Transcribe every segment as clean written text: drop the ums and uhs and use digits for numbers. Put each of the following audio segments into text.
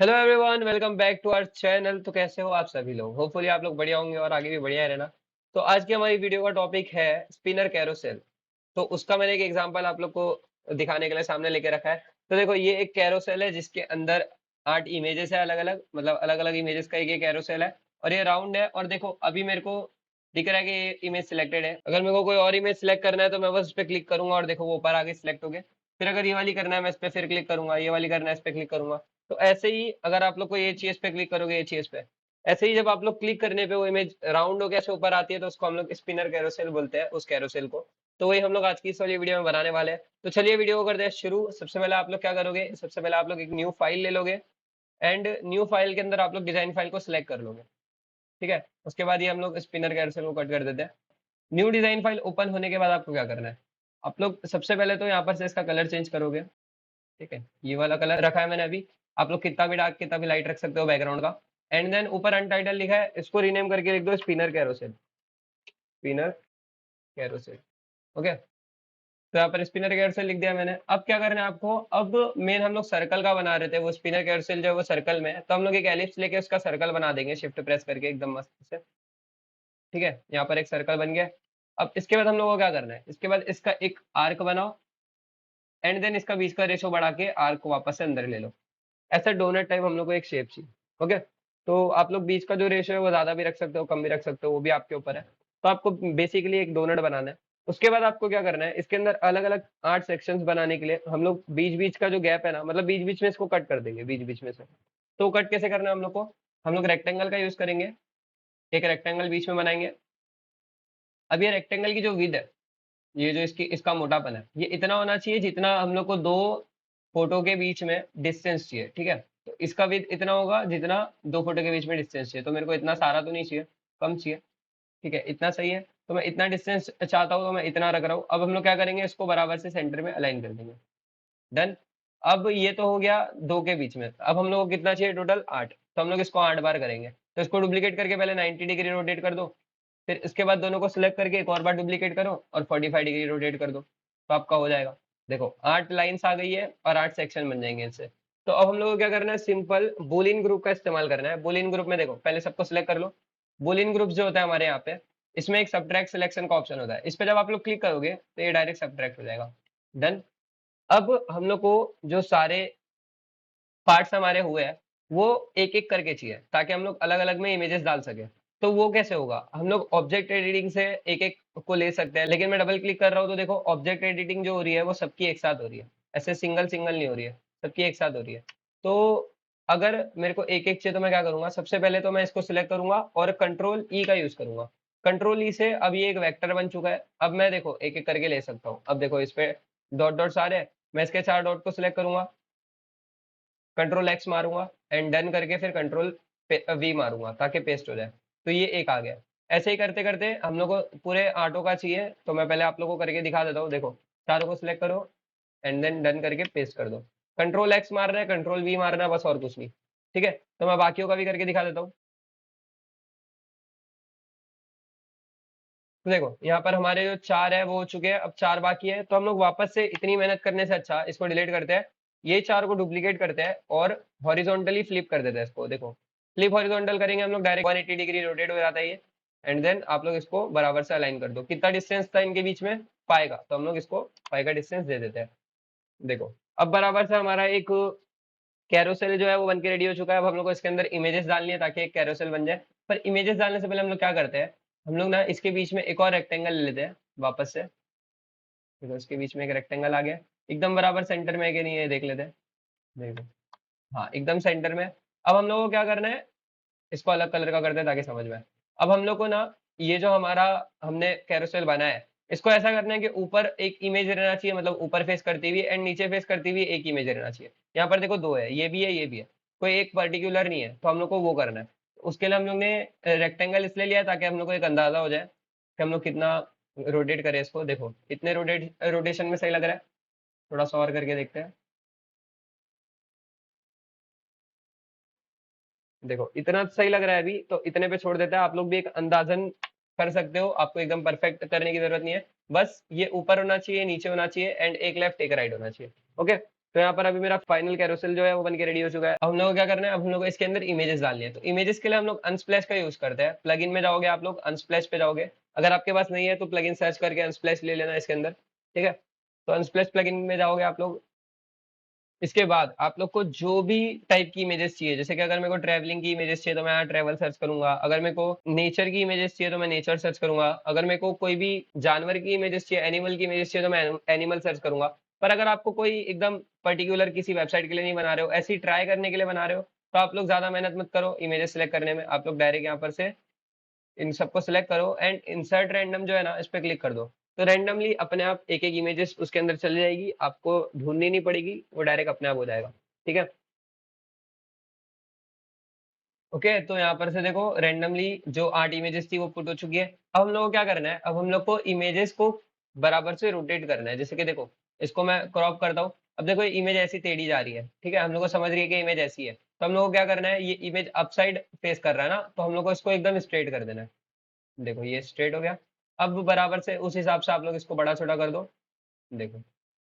Hello everyone, welcome back to our channel. तो कैसे हो आप सभी लोग? होपफुली आप लोग बढ़िया होंगे और आगे भी बढ़िया रहना। तो आज की हमारी वीडियो का टॉपिक है स्पिनर कैरोसेल। तो उसका मैंने एक एग्जांपल आप लोग को दिखाने के लिए सामने लेके रखा है। तो देखो, ये एक कैरोसेल है जिसके अंदर 8 इमेजेस है, अलग अलग, मतलब अलग अलग इमेजेस का एक कैरोसेल है। और ये राउंड है। और देखो, अभी मेरे को दिख रहा है कि ये इमेज सिलेक्टेड है। अगर मेरे को कोई और इमेज सिलेक्ट करना है तो मैं बस उस पर क्लिक करूंगा और देखो वो ऊपर आगे सिलेक्ट हो गया। फिर अगर ये वाली करना है मैं इस पर फिर क्लिक करूंगा, ये वाली करना है इस पर क्लिक करूंगा। तो ऐसे ही अगर आप लोग को ये चीज पे क्लिक करोगे, ये चीज पे, ऐसे ही जब आप लोग क्लिक करने पे वो इमेज राउंड होकर ऐसे ऊपर आती है तो उसको हम लोग स्पिनर कैरोसेल बोलते हैं, उस कैरोसेल को। तो वही हम लोग आज की इस वाली वीडियो में बनाने वाले हैं। तो चलिए वीडियो को करते हैं शुरू। सबसे पहले आप लोग क्या करोगे, सबसे पहले आप लोग एक न्यू फाइल ले लोगे। एंड न्यू फाइल के अंदर आप लोग डिजाइन फाइल को सिलेक्ट कर लोगे। ठीक है, उसके बाद ये हम लोग स्पिनर कैरोसेल को कट कर देते हैं। न्यू डिजाइन फाइल ओपन होने के बाद आपको क्या करना है, आप लोग सबसे पहले तो यहाँ पर से इसका कलर चेंज करोगे। ठीक है, ये वाला कलर रखा है मैंने अभी। आप लोग कितना भी डार्क कितना भी लाइट रख सकते हो बैकग्राउंड का। एंड देन ऊपर अनटाइटल लिखा है, इसको रीनेम करके लिख दो spinner carousel. Spinner carousel. Okay, तो यहाँ पर स्पिनर कैरोसेल लिख दिया मैंने। अब क्या करना है आपको, अब मेन हम लोग सर्कल का बना रहे थे, वो स्पिनर कैरोसेल जो है वो सर्कल में है, तो हम लोग एक एलिप्स लेके उसका सर्कल बना देंगे शिफ्ट प्रेस करके एकदम मस्त से। ठीक है, यहाँ पर एक सर्कल बन गया। अब इसके बाद हम लोग को क्या करना है, इसके बाद इसका एक आर्क बनाओ। एंड देन इसका बीच का रेशो बढ़ा के आर्क को वापस से अंदर ले लो। ऐसा डोनट टाइप हम लोग को एक शेप चाहिए। ओके, तो आप लोग बीच का जो रेशो है वो ज्यादा भी रख सकते हो, कम भी रख सकते हो, वो भी आपके ऊपर है। तो आपको बेसिकली एक डोनट बनाना है। उसके बाद आपको क्या करना है, इसके अंदर अलग अलग 8 सेक्शंस बनाने के लिए हम लोग बीच बीच का जो गैप है ना, मतलब बीच बीच में इसको कट कर देंगे, बीच बीच में से। तो कट कैसे करना है हम लोग को, हम लोग रेक्टेंगल का यूज करेंगे। एक रेक्टेंगल बीच में बनाएंगे। अब ये रेक्टेंगल की जो विड्थ है, ये जो इसकी इसका मोटापन है, ये इतना होना चाहिए जितना हम लोग को दो फोटो के बीच में डिस्टेंस चाहिए। ठीक है, तो इसका विड्थ इतना होगा जितना दो फोटो के बीच में डिस्टेंस चाहिए। तो मेरे को इतना सारा तो नहीं चाहिए, कम चाहिए। ठीक है, इतना सही है। तो मैं इतना डिस्टेंस चाहता हूँ तो मैं इतना रख रहा हूँ। अब हम लोग क्या करेंगे, इसको बराबर से सेंटर में अलाइन कर देंगे। डन। अब ये तो हो गया दो के बीच में। अब हम लोग को कितना चाहिए, टोटल 8। तो हम लोग इसको 8 बार करेंगे। तो इसको डुप्लीकेट करके पहले 90 डिग्री रोटेट कर दो। फिर इसके बाद दोनों को सिलेक्ट करके एक और बार डुप्लीकेट करो और 45 डिग्री रोटेट कर दो, तो आपका हो जाएगा। देखो 8 लाइन्स आ गई है और 8 सेक्शन बन जाएंगे इससे। तो अब हम लोग को क्या करना है, सिंपल बूलियन ग्रुप का इस्तेमाल करना है। बूलियन ग्रुप में देखो, पहले सबको सिलेक्ट कर लो। बूलियन ग्रुप जो होता है हमारे यहाँ पे, इसमें एक सब्ट्रैक्ट सिलेक्शन का ऑप्शन होता है। इस पे जब आप लोग क्लिक करोगे तो ये डायरेक्ट सब्ट्रैक्ट हो जाएगा। डन। अब हम लोग को जो सारे पार्ट्स हमारे हुए हैं वो एक एक करके चाहिए, ताकि हम लोग अलग अलग में इमेजेस डाल सके। तो वो कैसे होगा, हम लोग ऑब्जेक्ट एडिटिंग से एक एक को ले सकते हैं, लेकिन मैं डबल क्लिक कर रहा हूँ तो देखो ऑब्जेक्ट एडिटिंग जो हो रही है वो सबकी एक साथ हो रही है। ऐसे सिंगल सिंगल नहीं हो रही है, सबकी एक साथ हो रही है। तो अगर मेरे को एक एक चाहिए तो मैं क्या करूंगा, सबसे पहले तो मैं इसको सिलेक्ट करूंगा और कंट्रोल ई का यूज करूंगा। कंट्रोल ई से अब ये एक वेक्टर बन चुका है। अब मैं देखो एक एक करके ले सकता हूँ। अब देखो इस पे डॉट डॉट सारे, मैं इसके 4 डॉट को सिलेक्ट करूंगा, कंट्रोल एक्स मारूंगा एंड डन करके फिर कंट्रोल वी मारूंगा ताकि पेस्ट हो जाए। तो ये एक आ गया। ऐसे ही करते करते हम लोग को पूरे आटो का चाहिए, तो मैं पहले आप लोगों को करके दिखा देता हूँ। देखो चारों को सिलेक्ट करो एंड देन डन करके पेस्ट कर दो। कंट्रोल एक्स मारना है, कंट्रोल वी मारना है, बस और कुछ नहीं। ठीक है, तो मैं बाकियों का भी करके दिखा देता हूँ। तो देखो यहाँ पर हमारे जो 4 है वो हो चुके हैं, अब 4 बाकी है। तो हम लोग वापस से इतनी मेहनत करने से अच्छा इसको डिलीट करते हैं। ये 4 को डुप्लीकेट करते हैं और हॉरिजॉन्टली फ्लिप कर देते हैं इसको। देखो फ्लिप हॉरिजॉन्टल करेंगे हम लोग, डायरेक्ट 180 डिग्री रोटेट हो जाता है ये। एंड देन आप लोग इसको बराबर से अलाइन कर दो। कितना डिस्टेंस था इनके बीच में, 5 का, तो हम लोग इसको 5 का डिस्टेंस दे देते हैं। देखो अब बराबर से हमारा एक कैरोसेल जो है वो बन के रेडी हो चुका है। अब हम लोग को इसके अंदर इमेजेस डालनी है ताकि एक कैरोसेल बन जाए। पर इमेजेस डालने से पहले हम लोग क्या करते हैं, हम लोग ना इसके बीच में एक और रेक्टेंगल ले लेते हैं वापस से। देखो इसके बीच में एक रेक्टेंगल आ गया, एकदम बराबर सेंटर में है कि नहीं ये देख लेते हैं। देखो, हाँ एकदम सेंटर में। अब हम लोग को क्या करना है, इसको अलग कलर का करते हैं ताकि समझ में आए। अब हम लोग को ना ये जो हमारा हमने कैरोसेल बनाया है, इसको ऐसा करना है कि ऊपर एक इमेज रहना चाहिए, मतलब ऊपर फेस करती हुई, एंड नीचे फेस करती हुई एक इमेज रहना चाहिए। यहाँ पर देखो दो है, ये भी है ये भी है, कोई एक पर्टिकुलर नहीं है। तो हम लोग को वो करना है। उसके लिए हम लोग ने रेक्टेंगल इसलिए लिया है ताकि हम लोग को एक अंदाजा हो जाए कि हम लोग कितना रोटेट करें इसको। देखो कितने रोटेशन में सही लग रहा है, थोड़ा सा और करके देखते हैं। देखो इतना सही लग रहा है अभी, तो इतने पे छोड़ देते हैं। आप लोग भी एक अंदाजन कर सकते हो, आपको एकदम परफेक्ट करने की जरूरत नहीं है। बस ये ऊपर होना चाहिए, नीचे होना चाहिए, एंड एक लेफ्ट एक राइट होना चाहिए। ओके, तो यहाँ पर अभी मेरा फाइनल कैरोसेल जो है वो बन के रेडी हो चुका है। अब हम लोग को क्या करना है, अब हम लोग को इसके अंदर इमेजेस डालनी है। तो इमेजेस के लिए हम लोग अनस्प्लैश का यूज करते हैं। प्लगइन में जाओगे आप लोग, अनस्प्लैश पे जाओगे, अगर आपके पास नहीं है तो प्लगइन सर्च करके अनस्प्लैश ले लेना इसके अंदर, ठीक है। तो अनस्प्लैश प्लगइन में जाओगे आप लोग। इसके बाद आप लोग को जो भी टाइप की इमेजेस चाहिए, जैसे कि अगर मेरे को ट्रैवलिंग की इमेजेस चाहिए तो मैं यहाँ ट्रैवल सर्च करूंगा, अगर मेरे को नेचर की इमेजेस चाहिए तो मैं नेचर सर्च करूंगा, अगर मेरे को कोई भी जानवर की इमेजेस चाहिए, एनिमल की इमेजेस चाहिए तो मैं एनिमल सर्च करूंगा। पर अगर आपको कोई एकदम पर्टिकुलर किसी वेबसाइट के लिए नहीं बना रहे हो, ऐसे ही ट्राई करने के लिए बना रहे हो, तो आप लोग ज्यादा मेहनत मत करो इमेजेस सेलेक्ट करने में। आप लोग डायरेक्ट यहाँ पर से इन सबको सिलेक्ट करो एंड इंसर्ट रैंडम जो है ना, इस पे क्लिक कर दो। तो रैंडमली अपने आप एक एक इमेजेस उसके अंदर चली जाएगी, आपको ढूंढनी नहीं पड़ेगी, वो डायरेक्ट अपने आप हो जाएगा, ठीक है। ओके, तो यहाँ पर से देखो रैंडमली जो 8 इमेजेस थी वो पुट हो चुकी है। अब हम लोग को क्या करना है, अब हम लोग को इमेजेस को बराबर से रोटेट करना है। जैसे कि देखो, इसको मैं क्रॉप करता हूँ, अब देखो ये इमेज ऐसी टेढ़ी जा रही है, ठीक है, हम लोग को समझ रही है कि इमेज ऐसी है। तो हम लोग को क्या करना है, ये इमेज अपसाइड फेस कर रहा है ना, तो हम लोग को इसको एकदम स्ट्रेट कर देना है। देखो ये स्ट्रेट हो गया। अब बराबर से उस हिसाब से आप लोग इसको बड़ा छोटा कर दो। देखो,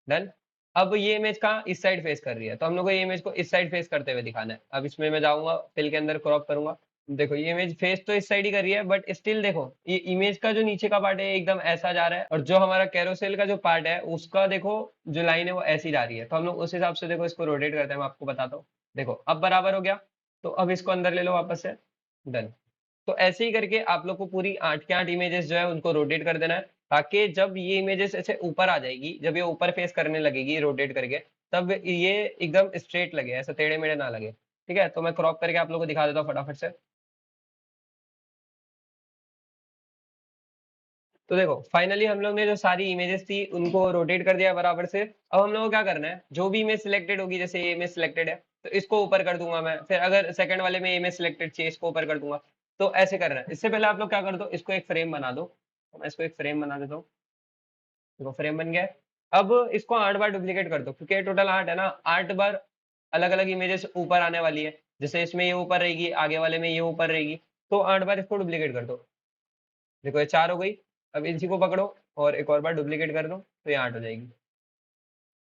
डन। अब ये इमेज कहाँ, इस साइड फेस कर रही है, तो हम लोग को ये इमेज को इस साइड फेस करते हुए दिखाना है। अब इसमें मैं जाऊंगा, फिल के अंदर क्रॉप करूंगा। देखो ये इमेज फेस तो इस साइड ही कर रही है, बट स्टिल देखो ये इमेज का जो नीचे का पार्ट है एकदम ऐसा जा रहा है, और जो हमारा कैरोसेल का जो पार्ट है उसका देखो जो लाइन है वो ऐसी जा रही है। तो हम लोग उस हिसाब से देखो इसको रोटेट करते हैं, मैं आपको बताता हूँ। देखो अब बराबर हो गया। तो अब इसको अंदर ले लो वापस से, डन। तो ऐसे ही करके आप लोग को पूरी 8 के 8 इमेजेस जो है उनको रोटेट कर देना है, ताकि जब ये इमेजेस ऐसे ऊपर आ जाएगी, जब ये ऊपर फेस करने लगेगी रोटेट करके, तब ये एकदम स्ट्रेट लगे, ऐसे टेढ़े मेढ़े ना लगे, ठीक है। तो मैं क्रॉप करके आप लोगों को दिखा देता हूँ फटाफट से। तो देखो फाइनली हम लोग ने जो सारी इमेजेस थी उनको रोटेट कर दिया बराबर से। अब हम लोग को क्या करना है, जो भी इमेज सिलेक्टेड होगी, जैसे ये इमेज सिलेक्टेड है तो इसको ऊपर कर दूंगा मैं, फिर अगर सेकंड वाले में इमेज सिलेक्टेड चाहिए इसको ऊपर कर दूंगा। तो ऐसे करना है। इससे पहले आप लोग क्या कर दो, इसको एक फ्रेम बना दो। तो मैं इसको एक फ्रेम बना देता हूँ। देखो फ्रेम बन गया है। अब इसको 8 बार डुप्लीकेट कर दो, क्योंकि ये टोटल 8 है ना, 8 बार अलग अलग इमेजेस ऊपर आने वाली है। जैसे इसमें ये ऊपर रहेगी, आगे वाले में ये ऊपर रहेगी, तो 8 बार इसको डुप्लीकेट कर दो। देखो ये 4 हो गई। अब इसी को पकड़ो और एक और बार डुप्लीकेट कर दो, तो ये 8 हो जाएगी,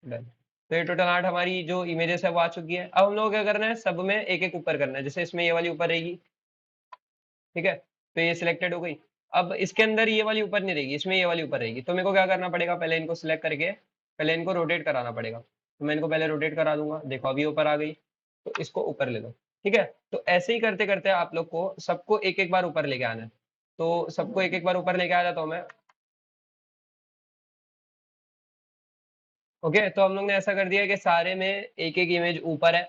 डन। तो ये टोटल 8 हमारी जो इमेजेस है वो आ चुकी है। अब हम लोग क्या करना है, सब में एक एक ऊपर करना है। जैसे इसमें ये वाली ऊपर रहेगी, ठीक है, तो ये सिलेक्टेड हो गई। अब इसके अंदर ये वाली ऊपर नहीं रहेगी, इसमें ये वाली ऊपर रहेगी। तो मेरे को क्या करना पड़ेगा, पहले इनको सिलेक्ट करके पहले इनको रोटेट कराना पड़ेगा। तो मैं इनको पहले रोटेट करा दूंगा। देखो अभी ऊपर आ गई, तो इसको ऊपर ले लो, ठीक है। तो ऐसे ही करते करते आप लोग को सबको एक एक बार ऊपर लेके आना है। तो सबको एक एक बार ऊपर लेके आ जाता हूँ मैं। ओके, तो हम लोग ने ऐसा कर दिया कि सारे में एक एक इमेज ऊपर है,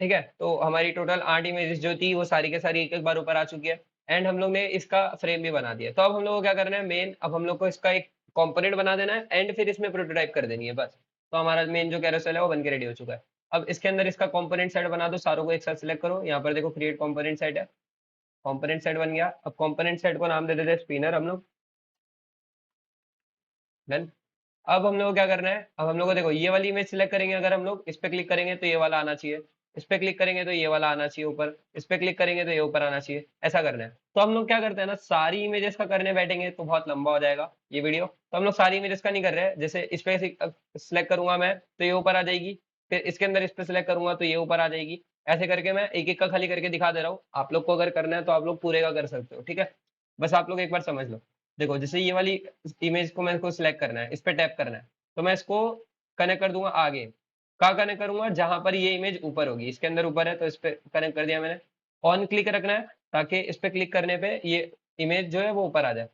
ठीक है। तो हमारी टोटल 8 इमेजेस जो थी वो सारी के सारी एक एक बार ऊपर आ चुकी है। एंड हम लोग ने इसका फ्रेम भी बना दिया। तो अब हम लोग को क्या करना है, मेन अब हम लोग को इसका एक कंपोनेंट बना देना है एंड फिर इसमें प्रोटोटाइप कर देनी है, बस। तो हमारा मेन जो कैरोसेल है वो बन के रेडी हो चुका है। अब इसके अंदर इसका कंपोनेंट सेट बना दो, सारों को एक साथ सिलेक्ट करो। यहाँ पर देखो क्रिएट कंपोनेंट सेट है, कंपोनेंट सेट बन गया। अब कंपोनेंट सेट को नाम दे देते हैं स्पिनर हम लोग, डन। अब हम लोग को क्या करना है, अब हम लोग को देखो ये वाली इमेज सिलेक्ट करेंगे, अगर हम लोग इस पे क्लिक करेंगे तो ये वाला आना चाहिए, इस पे क्लिक करेंगे तो ये वाला आना चाहिए ऊपर, इस पे क्लिक करेंगे तो ये ऊपर आना चाहिए, ऐसा करना है। तो हम लोग क्या करते हैं ना, सारी इमेजेस का करने बैठेंगे तो बहुत लंबा हो जाएगा ये वीडियो, तो हम लोग सारी इमेजेस का नहीं कर रहे हैं। जैसे इस पे सिलेक्ट करूंगा मैं तो ये ऊपर आ जाएगी, फिर इसके अंदर इस पे सिलेक्ट करूंगा तो ये ऊपर आ जाएगी। ऐसे करके मैं एक एक का खाली करके दिखा दे रहा हूँ। आप लोग को अगर करना है तो आप लोग पूरे का कर सकते हो, ठीक है। बस आप लोग एक बार समझ लो। देखो जैसे ये वाली इमेज को मेरे को सिलेक्ट करना है, इस पे टैप करना है, तो मैं इसको कनेक्ट कर दूंगा आगे। कहाँ कनेक्ट करूंगा, जहां पर ये इमेज ऊपर होगी, इसके अंदर ऊपर है तो इस पे कनेक्ट कर दिया मैंने। ऑन क्लिक रखना है, ताकि इस पे क्लिक करने पे ये इमेज जो है वो ऊपर आ जाए,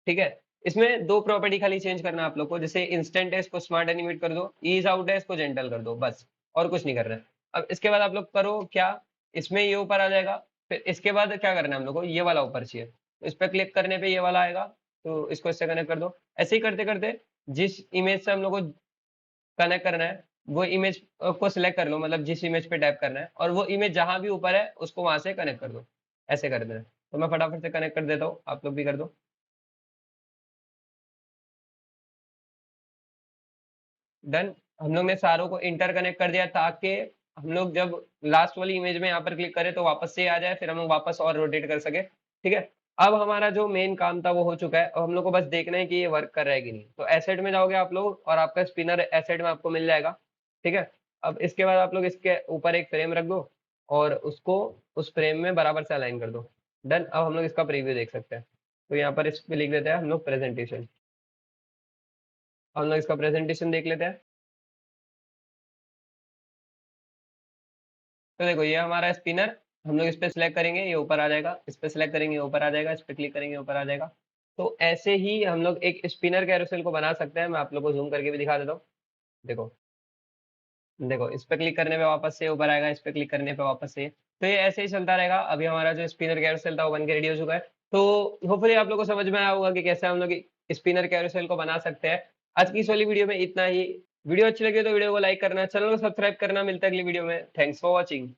ठीक है। इसमें दो प्रॉपर्टी खाली चेंज करना है आप लोग को। जैसे इंस्टेंट है इसको स्मार्ट एनिमेट कर दो, ईज आउट है इसको जेंटल कर दो, बस। और कुछ नहीं करना है। अब इसके बाद आप लोग करो क्या, इसमें ये ऊपर आ जाएगा। फिर इसके बाद क्या करना है हम लोग को, ये वाला ऊपर चाहिए, तो इस पे क्लिक करने पे ये वाला आएगा, तो इसको इससे कनेक्ट कर दो। ऐसे ही करते करते जिस इमेज से हम लोग को कनेक्ट करना है वो इमेज को सिलेक्ट कर लो, मतलब जिस इमेज पे टैप करना है, और वो इमेज जहां भी ऊपर है उसको वहां से कनेक्ट कर दो। ऐसे कर देना है। तो मैं फटाफट से कनेक्ट कर देता हूँ, आप लोग भी कर दो, डन। हम लोग ने सारों को इंटरकनेक्ट कर दिया, ताकि हम लोग जब लास्ट वाली इमेज में यहाँ पर क्लिक करें तो वापस से आ जाए, फिर हम लोग वापस और रोटेट कर सके, ठीक है। अब हमारा जो मेन काम था वो हो चुका है। अब हम लोग को बस देखना है कि ये वर्क कर रहा है कि नहीं। तो एसेट में जाओगे आप लोग और आपका स्पिनर एसेट में आपको मिल जाएगा। ठीक है। अब इसके बाद आप लोग इसके ऊपर एक फ्रेम रख दो और उसको उस फ्रेम में बराबर से अलाइन कर दो। डन। अब हम लोग इसका प्रीव्यू देख सकते हैं। तो यहाँ पर इस पे लिख देते हैं हम लोग प्रेजेंटेशन। हम लोग इसका प्रेजेंटेशन देख लेते हैं। तो देखो ये हमारा स्पिनर, हम लोग इस पे सिलेक्ट करेंगे ये ऊपर आ जाएगा, इस पे सिलेक्ट करेंगे ये ऊपर आ जाएगा, इस पे क्लिक करेंगे ऊपर आ जाएगा। तो ऐसे ही हम लोग एक स्पिनर कैरोसेल को बना सकते हैं। मैं आप लोग को जूम करके भी दिखा देता हूँ। देखो, देखो इस पे क्लिक करने पे वापस से ऊपर आएगा, इस पे क्लिक करने पे वापस से। तो ये ऐसे ही चलता रहेगा। अभी हमारा जो स्पिनर कैरोसेल था वो बन के रेडी हो चुका है। तो होपफुली आप लोग को समझ में आया होगा कि कैसे हम लोग स्पिनर कैरोसेल को बना सकते हैं। आज की इस वाली वीडियो में इतना ही। वीडियो अच्छी लगी तो वीडियो को लाइक करना, चैनल को सब्सक्राइब करना। मिलता है अगली वीडियो में। Thanks for watching.